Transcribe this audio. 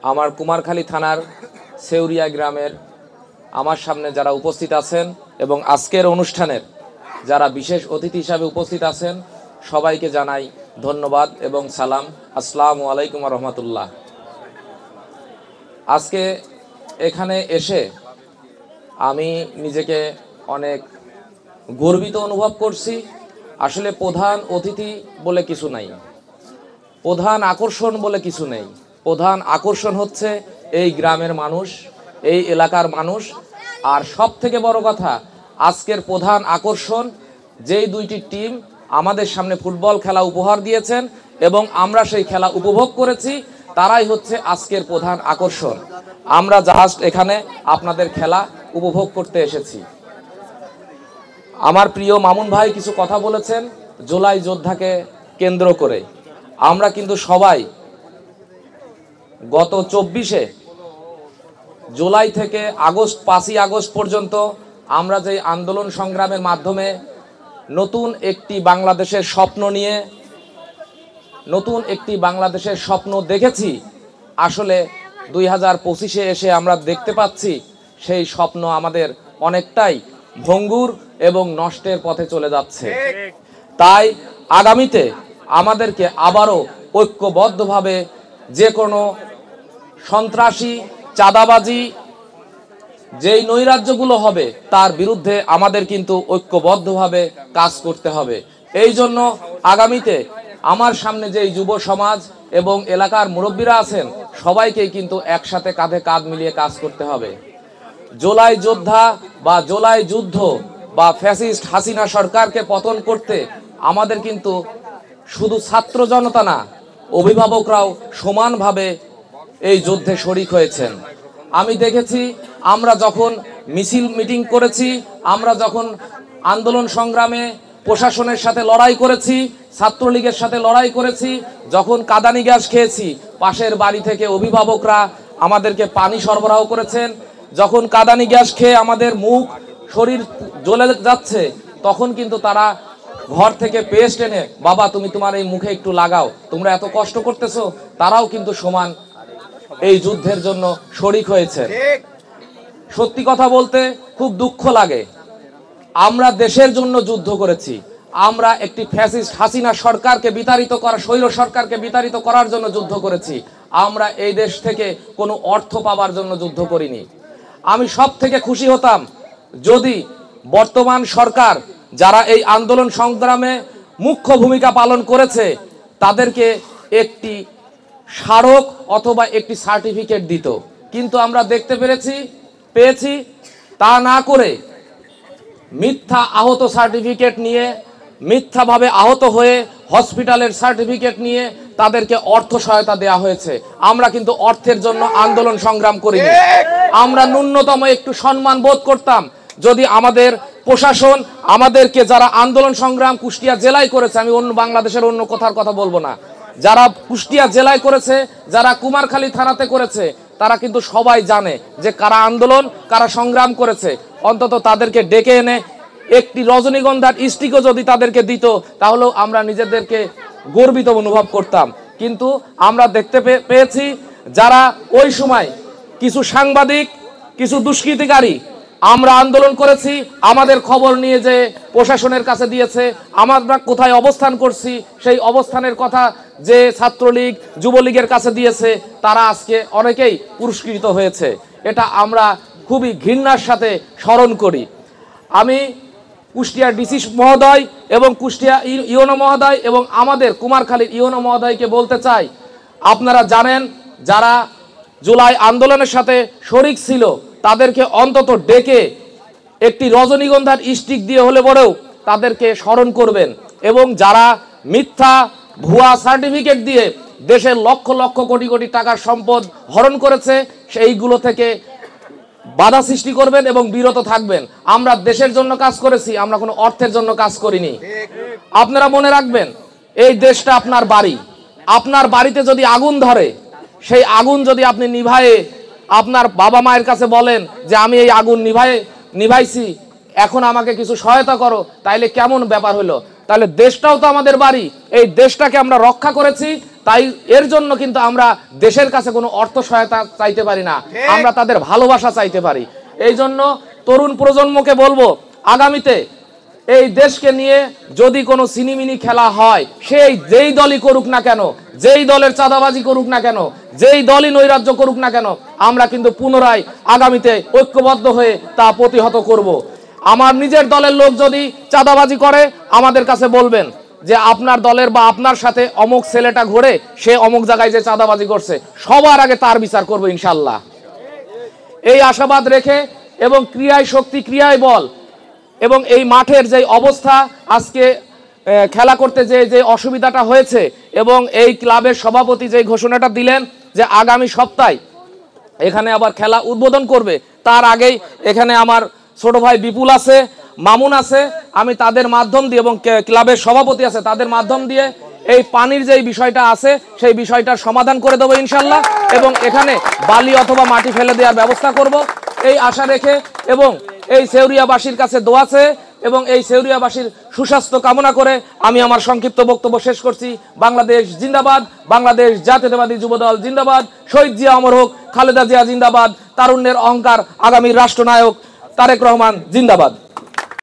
আমার কুমারখালী থানার সেউরিয়া গ্রামের আমার সামনে যারা উপস্থিত আছেন এবং আজকের অনুষ্ঠানের যারা বিশেষ অতিথি হিসাবে উপস্থিত আছেন সবাইকে জানাই ধন্যবাদ এবং সালাম। আসসালামু আলাইকুম ওয়া রাহমাতুল্লাহ। আজকে এখানে এসে আমি নিজেকে অনেক গর্বিত অনুভব করছি। আসলে প্রধান অতিথি বলে কিছু নাই, প্রধান আকর্ষণ বলে কিছু নেই। প্রধান আকর্ষণ হচ্ছে এই গ্রামের মানুষ, এই এলাকার মানুষ। আর সব থেকে বড় কথা, আজকের প্রধান আকর্ষণ যেই দুইটি টিম আমাদের সামনে ফুটবল খেলা উপহার দিয়েছেন এবং আমরা সেই খেলা উপভোগ করেছি, তারাই হচ্ছে আজকের প্রধান আকর্ষণ। আমরা জাস্ট এখানে আপনাদের খেলা উপভোগ করতে এসেছি। আমার প্রিয় মামুন ভাই কিছু কথা বলেছেন জুলাই যোদ্ধাকে কেন্দ্র করে। আমরা কিন্তু সবাই গত 24শে জুলাই থেকে আগস্ট 5ই আগস্ট পর্যন্ত আমরা যে আন্দোলন সংগ্রামের মাধ্যমে নতুন একটি বাংলাদেশের স্বপ্ন নিয়ে নতুন একটি বাংলাদেশের স্বপ্ন দেখেছি। আসলে 2025-এ এসে আমরা দেখতে পাচ্ছি সেই স্বপ্ন আমাদের অনেকটাই ভঙ্গুর এবং নষ্টের পথে চলে যাচ্ছে। তাই আগামীতে আমাদেরকে আবারও ঐক্যবদ্ধভাবে যে কোনো সন্ত্রাসী, চাঁদাবাজি, যেই নৈরাজ্যগুলো হবে তার বিরুদ্ধে আমাদের কিন্তু ঐক্যবদ্ধভাবে কাজ করতে হবে। এই জন্য আগামীতে আমার সামনে যেই যুব সমাজ এবং এলাকার মুরব্বীরা আছেন সবাইকেই কিন্তু একসাথে কাঁধে কাঁধ মিলিয়ে কাজ করতে হবে। জুলাই যোদ্ধা বা জুলাই যুদ্ধ বা ফ্যাসিস্ট হাসিনা সরকারকে পতন করতে আমাদের কিন্তু শুধু ছাত্র জনতা না, অভিভাবকরাও সমানভাবে এই যুদ্ধে শরিক হয়েছেন। আমি দেখেছি আমরা যখন মিছিল মিটিং করেছি, আমরা যখন আন্দোলন সংগ্রামে প্রশাসনের সাথে লড়াই করেছি, ছাত্রলীগের সাথে লড়াই করেছি, যখন কাঁদানি গ্যাস খেয়েছি পাশের বাড়ি থেকে অভিভাবকরা আমাদেরকে পানি সরবরাহ করেছেন, যখন কাঁদানি গ্যাস খেয়ে আমাদের মুখ শরীর জ্বলে যাচ্ছে তখন কিন্তু তারা ঘর থেকে পেস্ট এনে, বাবা তুমি তোমার এই মুখে একটু লাগাও, তোমরা এত কষ্ট করতেছো, তারাও কিন্তু সমান এই যুদ্ধের জন্য শরিক হয়েছে। সত্যি কথা বলতে খুব দুঃখ লাগে, আমরা দেশের জন্য যুদ্ধ করেছি, আমরা একটি ফ্যাসিস্ট হাসিনা সরকারকে বিতাড়িত করা, স্বৈর সরকারকে বিতাড়িত করার জন্য যুদ্ধ করেছি। আমরা এই দেশ থেকে কোনো অর্থ পাবার জন্য যুদ্ধ করিনি। আমি সব থেকে খুশি হতাম যদি বর্তমান সরকার যারা এই আন্দোলন সংগ্রামে মুখ্য ভূমিকা পালন করেছে তাদেরকে একটি স্মারক অথবা একটি সার্টিফিকেট দিত, কিন্তু আমরা দেখতে পেয়েছি তা না করে মিথ্যা আহত সার্টিফিকেট নিয়ে, মিথ্যাভাবে আহত হয়ে হসপিটালের সার্টিফিকেট নিয়ে তাদেরকে অর্থ সহায়তা দেওয়া হয়েছে। আমরা কিন্তু অর্থের জন্য আন্দোলন সংগ্রাম করিনি। আমরা ন্যূনতম একটু সম্মান বোধ করতাম যদি আমাদের প্রশাসন আমাদেরকে, যারা আন্দোলন সংগ্রাম কুষ্টিয়া জেলায় করেছে, আমি অন্য বাংলাদেশের অন্য কোথার কথা বলবো না, যারা কুষ্টিয়া জেলায় করেছে, যারা কুমারখালী থানাতে করেছে, তারা কিন্তু সবাই জানে যে কারা আন্দোলন কারা সংগ্রাম করেছে। অন্তত তাদেরকে ডেকে এনে একটি রজনীগন্ধার স্টিকও যদি তাদেরকে দিত তাহলেও আমরা নিজেদেরকে গর্বিত অনুভব করতাম। কিন্তু আমরা দেখতে পেয়েছি যারা ওই সময় কিছু সাংবাদিক, কিছু দুষ্কৃতিকারী, আমরা আন্দোলন করেছি আমাদের খবর নিয়ে যে প্রশাসনের কাছে দিয়েছে, আমরা কোথায় অবস্থান করছি সেই অবস্থানের কথা যে ছাত্রলীগ যুবলীগের কাছে দিয়েছে, তারা আজকে অনেকেই পুরস্কৃত হয়েছে। এটা আমরা খুবই ঘৃণার সাথে স্মরণ করি। আমি কুষ্টিয়ার ডিসি মহোদয় এবং কুষ্টিয়া ইউনো মহোদয় এবং আমাদের কুমারখালীর ইউনো মহোদয়কে বলতে চাই, আপনারা জানেন যারা জুলাই আন্দোলনের সাথে শরিক ছিল তাদেরকে অন্তত ডেকে একটি রজনীগন্ধার স্টিক দিয়ে হলে বড়েও তাদেরকে স্মরণ করবেন। এবং যারা মিথ্যা ভুয়া সার্টিফিকেট দিয়ে দেশের লক্ষ লক্ষ কোটি কোটি টাকার সম্পদ হরণ করেছে সেইগুলো থেকে বাধা সৃষ্টি করবেন এবং বিরত থাকবেন। আমরা দেশের জন্য কাজ করেছি, আমরা কোনো অর্থের জন্য কাজ করিনি। আপনারা মনে রাখবেন, এই দেশটা আপনার বাড়ি। আপনার বাড়িতে যদি আগুন ধরে, সেই আগুন যদি আপনি নিভায়ে আপনার বাবা মায়ের কাছে বলেন যে আমি এই আগুন নিভাইছি, এখন আমাকে কিছু সহায়তা করো, তাইলে কেমন ব্যাপার হলো? তাহলে দেশটাও তো আমাদের বাড়ি, এই দেশটাকে আমরা রক্ষা করেছি, তাই এর জন্য কিন্তু আমরা দেশের কাছে কোনো অর্থ সহায়তা চাইতে পারি না, আমরা তাদের ভালোবাসা চাইতে পারি। এই জন্য তরুণ প্রজন্মকে বলবো, আগামীতে এই দেশকে নিয়ে যদি কোনো সিনিমিনি খেলা হয়, সেই যেই দলই করুক না কেন, যেই দলের চাঁদাবাজি করুক না কেন, যেই দলই নৈরাজ্য করুক না কেন, আমরা কিন্তু পুনরায় আগামীতে ঐক্যবদ্ধ হয়ে তা প্রতিহত করব। আমার নিজের দলের লোক যদি চাঁদাবাজি করে, আমাদের কাছে বলবেন যে আপনার দলের বা আপনার সাথে অমুক ছেলেটা ঘুরে, সে অমুক জায়গায় যে চাঁদাবাজি করছে, সবার আগে তার বিচার করব ইনশাল্লাহ। এই আশাবাদ রেখে এবং ক্রিয়ায় শক্তি ক্রিয়ায় বল, এবং এই মাঠের যে অবস্থা, আজকে খেলা করতে যে অসুবিধাটা হয়েছে, এবং এই ক্লাবের সভাপতি যে ঘোষণাটা দিলেন যে আগামী সপ্তাহে এখানে আবার খেলা উদ্বোধন করবে, তার আগেই এখানে আমার ছোট ভাই বিপুল আছে, মামুন আছে, আমি তাদের মাধ্যম দিয়ে এবং ক্লাবের সভাপতি আছে তাদের মাধ্যম দিয়ে এই পানির যে বিষয়টা আছে সেই বিষয়টার সমাধান করে দেবো ইনশাল্লাহ, এবং এখানে বালি অথবা মাটি ফেলে দেওয়ার ব্যবস্থা করব এই আশা রেখে, এবং এই সেউরিয়াবাসীর কাছে দোয়া চেয়ে এবং এই সেউরিয়াবাসীর সুস্বাস্থ্য কামনা করে আমি আমার সংক্ষিপ্ত বক্তব্য শেষ করছি। বাংলাদেশ জিন্দাবাদ, বাংলাদেশ জাতীয়তাবাদী যুবদল জিন্দাবাদ, শহীদ জিয়া অমর হোক, খালেদা জিয়া জিন্দাবাদ, তারুণ্যের অহংকার আগামী রাষ্ট্রনায়ক তারেক রহমান জিন্দাবাদ।